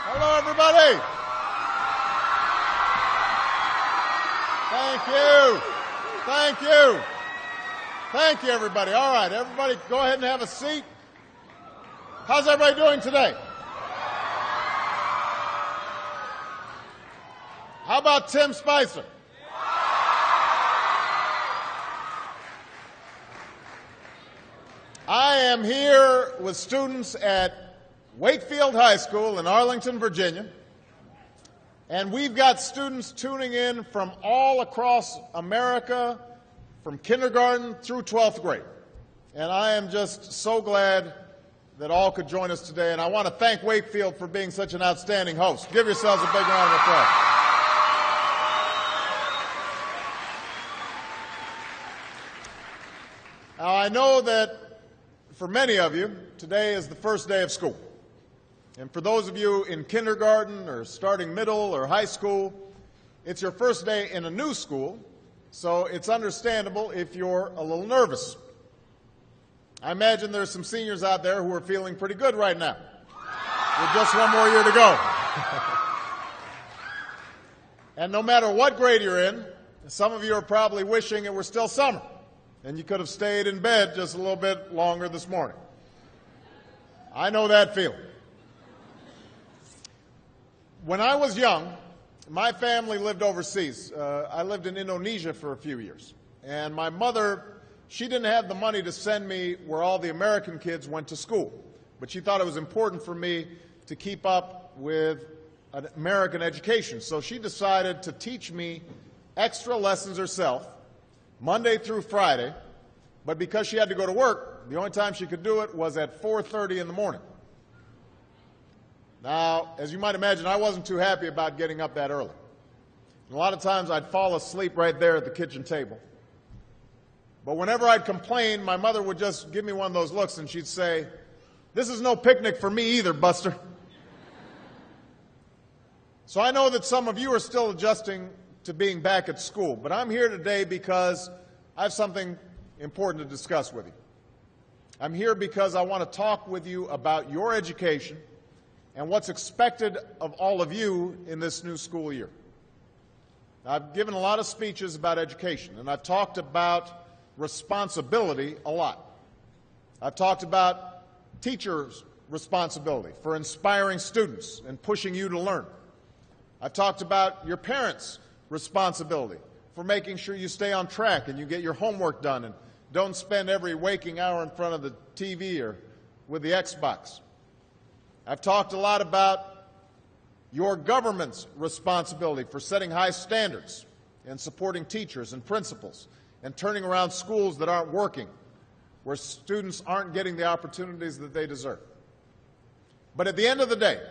Hello, everybody. Thank you. Thank you. Thank you, everybody. All right, everybody go ahead and have a seat. How's everybody doing today? How about Tim Spicer? I am here with students at Wakefield High School in Arlington, Virginia, and we've got students tuning in from all across America, from kindergarten through 12th grade. And I am just so glad that all could join us today, and I want to thank Wakefield for being such an outstanding host. Give yourselves a big round of applause. Now, I know that for many of you, today is the first day of school. And for those of you in kindergarten or starting middle or high school, it's your first day in a new school, so it's understandable if you're a little nervous. I imagine there's some seniors out there who are feeling pretty good right now, with just one more year to go. And no matter what grade you're in, some of you are probably wishing it were still summer, and you could have stayed in bed just a little bit longer this morning. I know that feeling. When I was young, my family lived overseas. I lived in Indonesia for a few years. And my mother, she didn't have the money to send me where all the American kids went to school. But she thought it was important for me to keep up with an American education. So she decided to teach me extra lessons herself, Monday through Friday, but because she had to go to work, the only time she could do it was at 4:30 in the morning. Now, as you might imagine, I wasn't too happy about getting up that early. And a lot of times I'd fall asleep right there at the kitchen table. But whenever I'd complain, my mother would just give me one of those looks and she'd say, "This is no picnic for me either, Buster." So I know that some of you are still adjusting to being back at school, but I'm here today because I have something important to discuss with you. I'm here because I want to talk with you about your education and what's expected of all of you in this new school year. I've given a lot of speeches about education, and I've talked about responsibility a lot. I've talked about teachers' responsibility for inspiring students and pushing you to learn. I've talked about your parents' responsibility for making sure you stay on track and you get your homework done and don't spend every waking hour in front of the TV or with the Xbox. I've talked a lot about your government's responsibility for setting high standards and supporting teachers and principals and turning around schools that aren't working, where students aren't getting the opportunities that they deserve. But at the end of the day,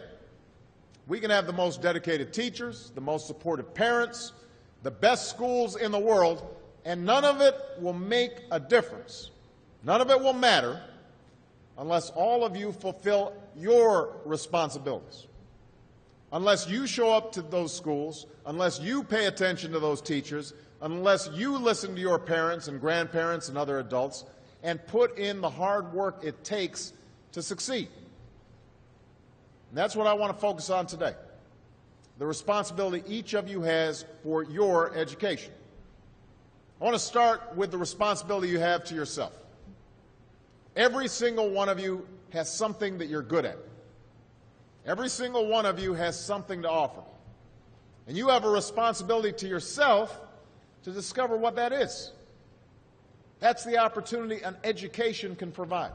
we can have the most dedicated teachers, the most supportive parents, the best schools in the world, and none of it will make a difference. None of it will matter unless all of you fulfill your responsibilities. Unless you show up to those schools, unless you pay attention to those teachers, unless you listen to your parents and grandparents and other adults and put in the hard work it takes to succeed. And that's what I want to focus on today, the responsibility each of you has for your education. I want to start with the responsibility you have to yourself. Every single one of you has something that you're good at. Every single one of you has something to offer. And you have a responsibility to yourself to discover what that is. That's the opportunity an education can provide.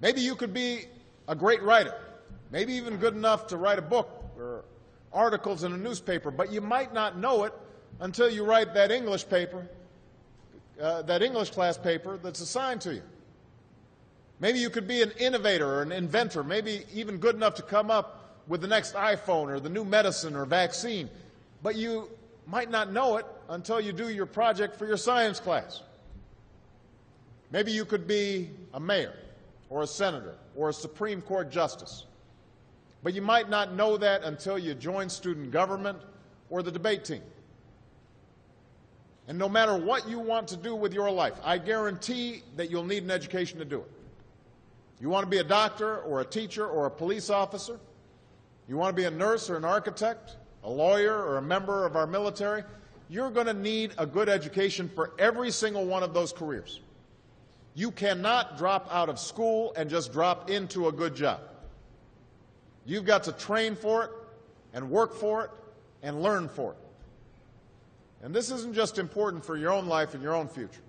Maybe you could be a great writer, maybe even good enough to write a book or articles in a newspaper, but you might not know it until you write that English paper, that English class paper that's assigned to you. Maybe you could be an innovator or an inventor, maybe even good enough to come up with the next iPhone or the new medicine or vaccine, but you might not know it until you do your project for your science class. Maybe you could be a mayor or a senator or a Supreme Court justice, but you might not know that until you join student government or the debate team. And no matter what you want to do with your life, I guarantee that you'll need an education to do it. You want to be a doctor or a teacher or a police officer? You want to be a nurse or an architect, a lawyer or a member of our military? You're going to need a good education for every single one of those careers. You cannot drop out of school and just drop into a good job. You've got to train for it and work for it and learn for it. And this isn't just important for your own life and your own future.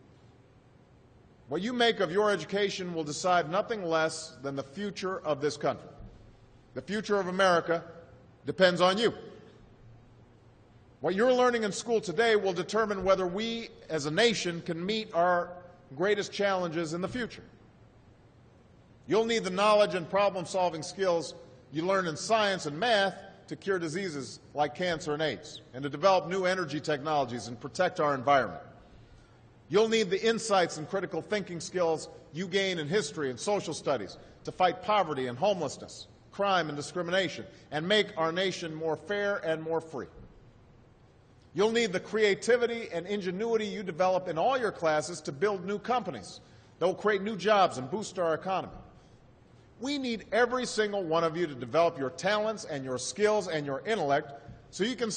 What you make of your education will decide nothing less than the future of this country. The future of America depends on you. What you're learning in school today will determine whether we as a nation can meet our greatest challenges in the future. You'll need the knowledge and problem-solving skills you learn in science and math to cure diseases like cancer and AIDS, and to develop new energy technologies and protect our environment. You'll need the insights and critical thinking skills you gain in history and social studies to fight poverty and homelessness, crime and discrimination, and make our nation more fair and more free. You'll need the creativity and ingenuity you develop in all your classes to build new companies that will create new jobs and boost our economy. We need every single one of you to develop your talents and your skills and your intellect so you can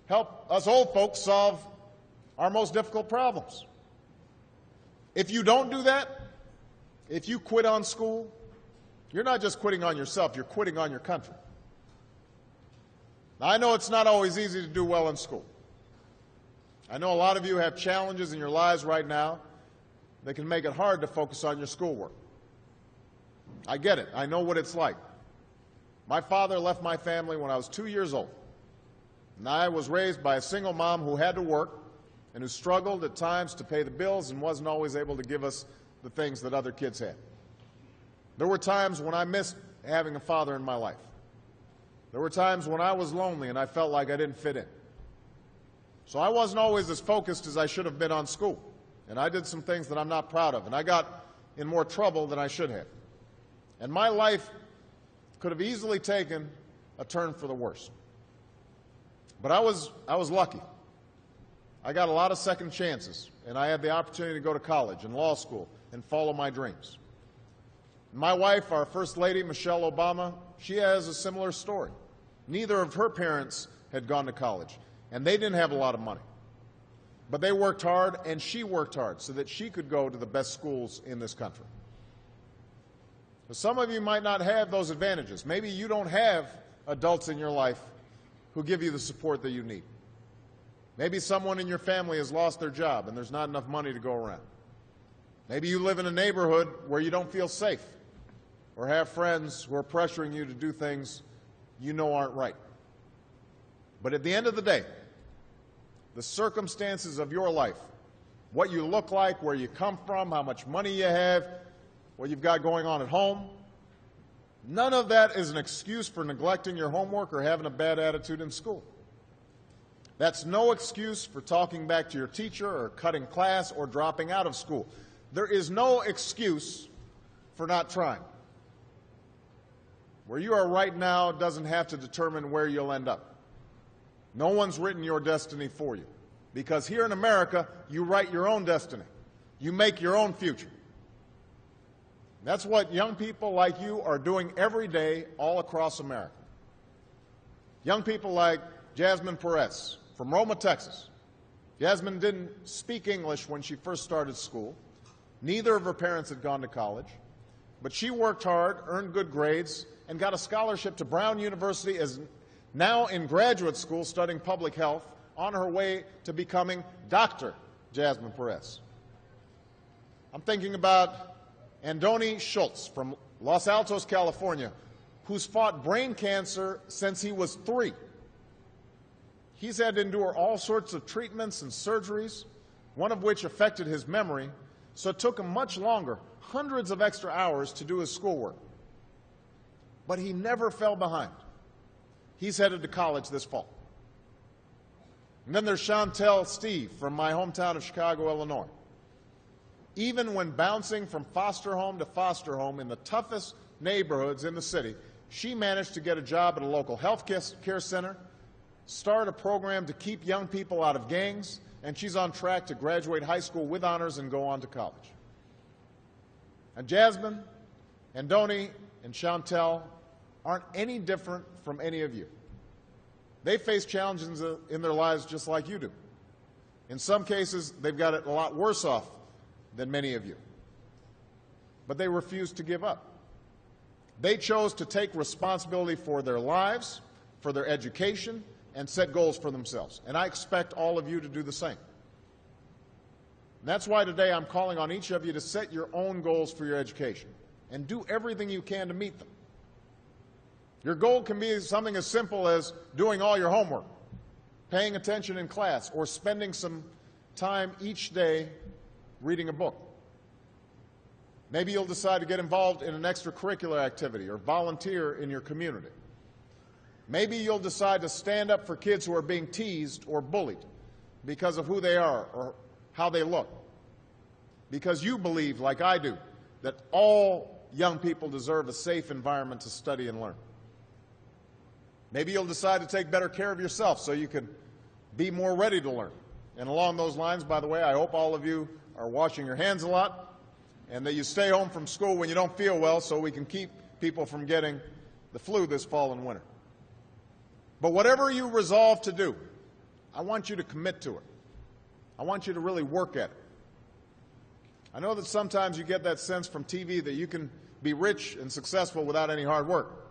help us old folks solve our most difficult problems. If you don't do that, if you quit on school, you're not just quitting on yourself, you're quitting on your country. Now, I know it's not always easy to do well in school. I know a lot of you have challenges in your lives right now that can make it hard to focus on your schoolwork. I get it. I know what it's like. My father left my family when I was 2 years old, and I was raised by a single mom who had to work and who struggled at times to pay the bills and wasn't always able to give us the things that other kids had. There were times when I missed having a father in my life. There were times when I was lonely and I felt like I didn't fit in. So I wasn't always as focused as I should have been on school, and I did some things that I'm not proud of, and I got in more trouble than I should have. And my life could have easily taken a turn for the worse. But I was lucky. I got a lot of second chances, and I had the opportunity to go to college and law school and follow my dreams. My wife, our First Lady, Michelle Obama, she has a similar story. Neither of her parents had gone to college, and they didn't have a lot of money. But they worked hard, and she worked hard so that she could go to the best schools in this country. Some of you might not have those advantages. Maybe you don't have adults in your life who give you the support that you need. Maybe someone in your family has lost their job and there's not enough money to go around. Maybe you live in a neighborhood where you don't feel safe or have friends who are pressuring you to do things you know aren't right. But at the end of the day, the circumstances of your life, what you look like, where you come from, how much money you have, what you've got going on at home, none of that is an excuse for neglecting your homework or having a bad attitude in school. That's no excuse for talking back to your teacher or cutting class or dropping out of school. There is no excuse for not trying. Where you are right now doesn't have to determine where you'll end up. No one's written your destiny for you, because here in America, you write your own destiny. You make your own future. That's what young people like you are doing every day all across America. Young people like Jasmine Perez from Roma, Texas. Jasmine didn't speak English when she first started school. Neither of her parents had gone to college. But she worked hard, earned good grades, and got a scholarship to Brown University, as now in graduate school studying public health, on her way to becoming Dr. Jasmine Perez. I'm thinking about Andoni Schultz from Los Altos, California, who's fought brain cancer since he was 3. He's had to endure all sorts of treatments and surgeries, one of which affected his memory, so it took him much longer, hundreds of extra hours, to do his schoolwork. But he never fell behind. He's headed to college this fall. And then there's Chantel Steve from my hometown of Chicago, Illinois. Even when bouncing from foster home to foster home in the toughest neighborhoods in the city, she managed to get a job at a local health care center, start a program to keep young people out of gangs, and she's on track to graduate high school with honors and go on to college. And Jasmine, Andoni, and Chantel aren't any different from any of you. They face challenges in their lives just like you do. In some cases, they've got it a lot worse off than many of you. But they refuse to give up. They chose to take responsibility for their lives, for their education, and set goals for themselves. And I expect all of you to do the same. And that's why today I'm calling on each of you to set your own goals for your education and do everything you can to meet them. Your goal can be something as simple as doing all your homework, paying attention in class, or spending some time each day reading a book. Maybe you'll decide to get involved in an extracurricular activity or volunteer in your community. Maybe you'll decide to stand up for kids who are being teased or bullied because of who they are or how they look. Because you believe, like I do, that all young people deserve a safe environment to study and learn. Maybe you'll decide to take better care of yourself so you can be more ready to learn. And along those lines, by the way, I hope all of you are washing your hands a lot and that you stay home from school when you don't feel well so we can keep people from getting the flu this fall and winter. But whatever you resolve to do, I want you to commit to it. I want you to really work at it. I know that sometimes you get that sense from TV that you can be rich and successful without any hard work,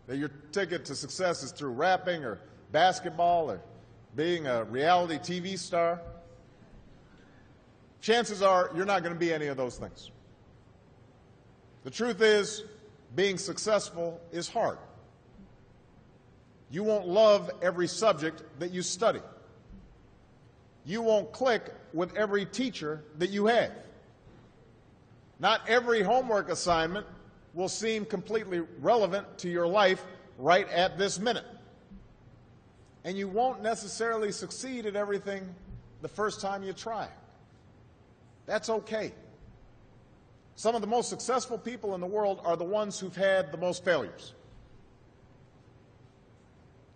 that your ticket to success is through rapping or basketball or being a reality TV star. Chances are you're not going to be any of those things. The truth is, being successful is hard. You won't love every subject that you study. You won't click with every teacher that you have. Not every homework assignment will seem completely relevant to your life right at this minute. And you won't necessarily succeed at everything the first time you try. That's okay. Some of the most successful people in the world are the ones who've had the most failures.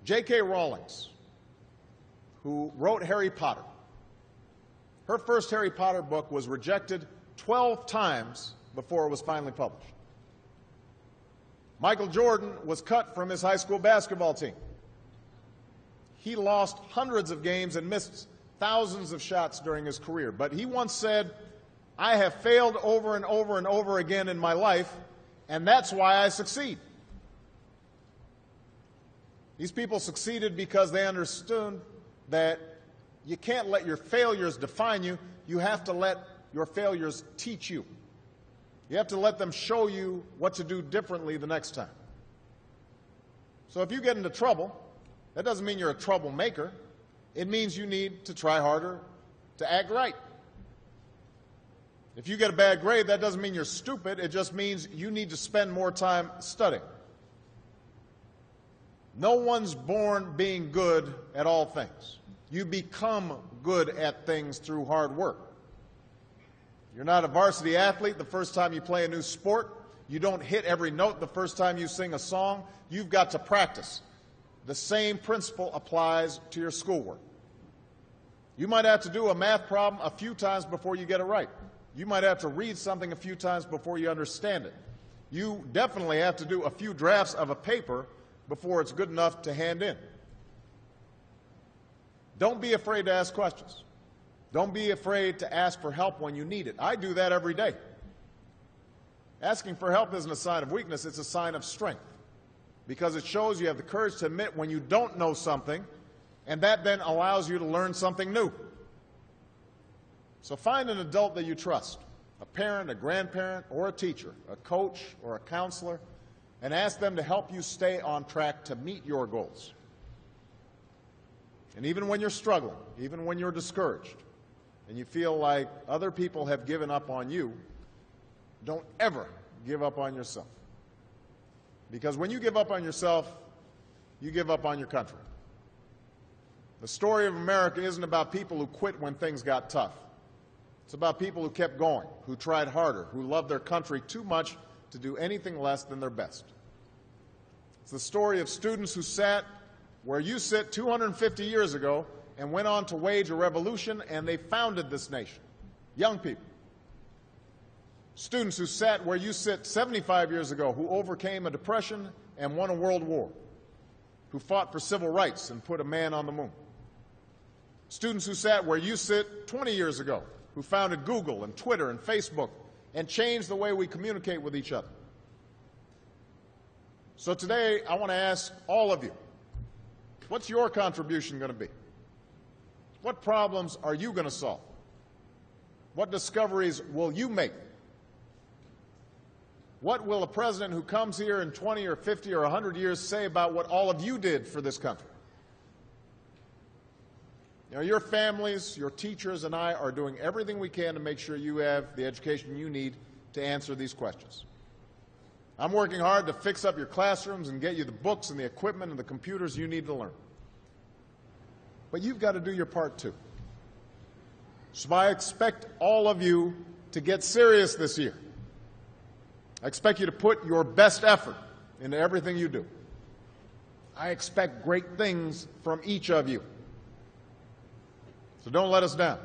J.K. Rowling, who wrote Harry Potter, her first Harry Potter book was rejected 12 times before it was finally published. Michael Jordan was cut from his high school basketball team. He lost hundreds of games and missed thousands of shots during his career. But he once said, "I have failed over and over and over again in my life, and that's why I succeed." These people succeeded because they understood that you can't let your failures define you. You have to let your failures teach you. You have to let them show you what to do differently the next time. So if you get into trouble, that doesn't mean you're a troublemaker. It means you need to try harder to act right. If you get a bad grade, that doesn't mean you're stupid. It just means you need to spend more time studying. No one's born being good at all things. You become good at things through hard work. You're not a varsity athlete the first time you play a new sport. You don't hit every note the first time you sing a song. You've got to practice. The same principle applies to your schoolwork. You might have to do a math problem a few times before you get it right. You might have to read something a few times before you understand it. You definitely have to do a few drafts of a paper before it's good enough to hand in. Don't be afraid to ask questions. Don't be afraid to ask for help when you need it. I do that every day. Asking for help isn't a sign of weakness, it's a sign of strength, because it shows you have the courage to admit when you don't know something, and that then allows you to learn something new. So find an adult that you trust, a parent, a grandparent, or a teacher, a coach, or a counselor, and ask them to help you stay on track to meet your goals. And even when you're struggling, even when you're discouraged, and you feel like other people have given up on you, don't ever give up on yourself. Because when you give up on yourself, you give up on your country. The story of America isn't about people who quit when things got tough. It's about people who kept going, who tried harder, who loved their country too much to do anything less than their best. It's the story of students who sat where you sit 250 years ago and went on to wage a revolution, and they founded this nation. Young people. Students who sat where you sit 75 years ago, who overcame a depression and won a world war, who fought for civil rights and put a man on the moon. Students who sat where you sit 20 years ago, who founded Google and Twitter and Facebook and changed the way we communicate with each other. So today, I want to ask all of you, what's your contribution going to be? What problems are you going to solve? What discoveries will you make? What will a president who comes here in 20 or 50 or 100 years say about what all of you did for this country? You know, your families, your teachers, and I are doing everything we can to make sure you have the education you need to answer these questions. I'm working hard to fix up your classrooms and get you the books and the equipment and the computers you need to learn. But you've got to do your part too. So I expect all of you to get serious this year. I expect you to put your best effort into everything you do. I expect great things from each of you. So don't let us down.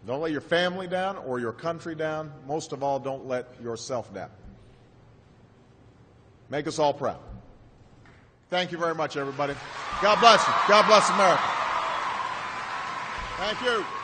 Don't let your family down or your country down. Most of all, don't let yourself down. Make us all proud. Thank you very much, everybody. God bless you. God bless America. Thank you.